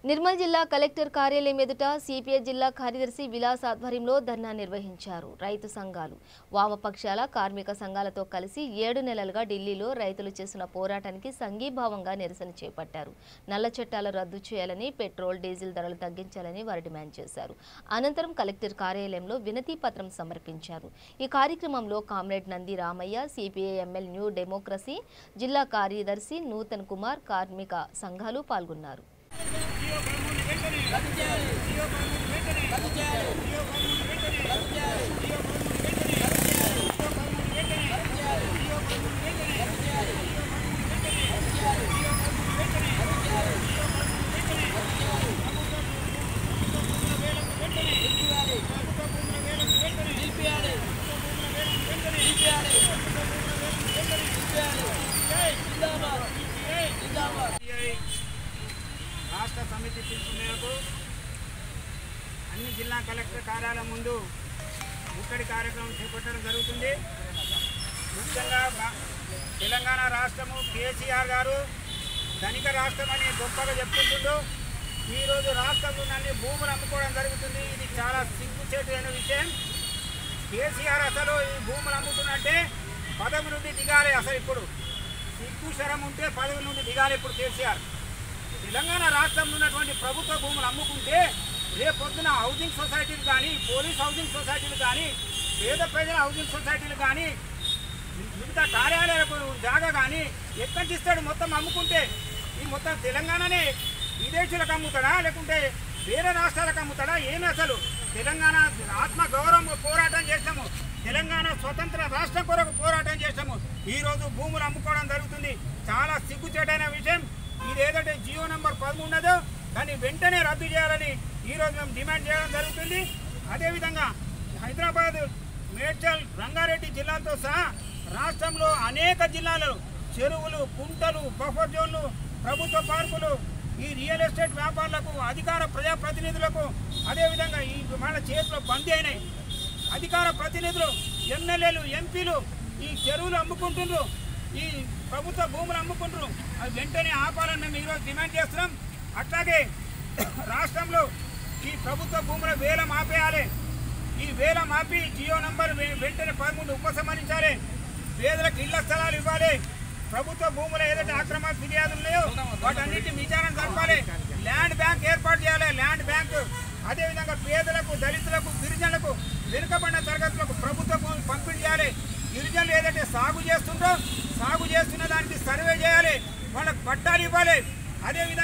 నిర్మల్ జిల్లా కలెక్టర్ కార్యాలయం ఎదుట సిపిఐ జిల్లా కార్యదర్శి విలాస్ ఆధ్వర్యంలో ధర్నా నిర్వహించారు. రైతు సంఘాలు, వామపక్షాల కార్మిక సంఘాలతో కలిసి 7 నెలలుగా ఢిల్లీలో రైతులు చేసిన పోరాటానికి సంఘీభావంగా నిరసన చేపట్టారు. నల్ల చట్టాలు రద్దు చేయాలని, పెట్రోల్, డీజిల్ ధరలు తగ్గించాలని వారు డిమాండ్ చేశారు. అనంతరం కలెక్టర్ కార్యాలయంలో వినతి పత్రం సమర్పించారు. ఈ కార్యక్రమంలో కామ్రేడ్ నంది రామయ్య, సిపిఐ ఎంఎల్ న్యూ డెమోక్రసీ జిల్లా కార్యదర్శి నూతన్ కుమార్, కార్మిక సంఘాలు పాల్గొన్నారు. రాష్ట్ర సమితి పిలుపు మేరకు అన్ని జిల్లా కలెక్టర్ కార్యాలయం ముందు ముట్టడి కార్యక్రమం చేపట్టడం జరుగుతుంది. ముఖ్యంగా తెలంగాణ రాష్ట్రము కేసీఆర్ గారు ధనిక రాష్ట్రం అని గొప్పగా చెప్పుకుంటుండు. ఈరోజు రాష్ట్రంలో అన్ని భూములు అమ్ముకోవడం జరుగుతుంది. ఇది చాలా సిగ్గుచేటైన విషయం. కేసీఆర్ అసలు ఈ భూములు అమ్ముతున్నట్టే పదవి నుండి దిగాలి. అసలు ఇప్పుడు సిగ్గు శరం ఉంటే పదవి నుండి దిగాలి. ఇప్పుడు కేసీఆర్ తెలంగాణ రాష్ట్రంలో ఉన్నటువంటి ప్రభుత్వ భూములు అమ్ముకుంటే రేపొద్దున హౌసింగ్ సొసైటీలు కానీ, పోలీస్ హౌసింగ్ సొసైటీలు కానీ, పేద ప్రజల హౌసింగ్ సొసైటీలు కానీ, మిగతా కార్యాలయాలకు జాగా కానీ ఎక్కడికి ఇస్తాడు? మొత్తం అమ్ముకుంటే ఈ మొత్తం తెలంగాణనే విదేశీయులకు అమ్ముతాడా, లేకుంటే వేరే రాష్ట్రాలకు అమ్ముతాడా? ఏమి అసలు తెలంగాణ ఆత్మ గౌరవం పోరాటం చేస్తాము, తెలంగాణ స్వతంత్ర రాష్ట్రం కొరకు పోరాటం చేస్తాము. ఈరోజు భూములు అమ్ముకోవడం జరుగుతుంది. చాలా సిగ్గుచేటైన విషయం. ఇది ఏదంటే జియో నంబర్ 13 ఉన్నదో దాన్ని వెంటనే రద్దు చేయాలని ఈరోజు మేము డిమాండ్ చేయడం జరుగుతుంది. అదేవిధంగా హైదరాబాద్, మేడ్చల్, రంగారెడ్డి జిల్లాలతో సహా రాష్ట్రంలో అనేక జిల్లాలలో చెరువులు, కుంటలు, బఫర్ జోన్లు, ప్రభుత్వ పార్కులు, ఈ రియల్ ఎస్టేట్ వ్యాపారులకు, అధికార ప్రజాప్రతినిధులకు, అదేవిధంగా ఈ వాళ్ళ చేతిలో బందీ అయినాయి. అధికార ప్రతినిధులు, ఎమ్మెల్యేలు, ఎంపీలు ఈ చెరువులు అమ్ముకుంటున్నారు, ఈ ప్రభుత్వ భూములు అమ్ముకుంటారు. అది వెంటనే ఆపాలని మేము ఈరోజు డిమాండ్ చేస్తున్నాం. అట్లాగే రాష్ట్రంలో ఈ ప్రభుత్వ భూముల వేలం ఆపేయాలి. ఈ వేలం ఆపి జియో నంబర్ వెంటనే 13 ఉపసంహరించాలి. పేదలకు ఇళ్ల స్థలాలు ఇవ్వాలి. ప్రభుత్వ భూముల ఏదైతే అక్రమ ఫిర్యాదులు ఉన్నాయో వాటన్నిటిని విచారణ జరపాలి. ల్యాండ్ బ్యాంక్ ఏర్పాటు చేయాలి. ల్యాండ్ బ్యాంక్ అదేవిధంగా పేదలకు, దళితులకు, గిరిజనులకు, వెనుకబడిన తరగతులకు ప్రభుత్వ భూములు పంపిణీ చేయాలి. గిరిజనులు ఏదైతే సాగు చేస్తుందో సాగు చేస్తున్న దానికి సర్వే చేయాలి, వాళ్ళకు పట్టాలు ఇవ్వాలి. అదేవిధంగా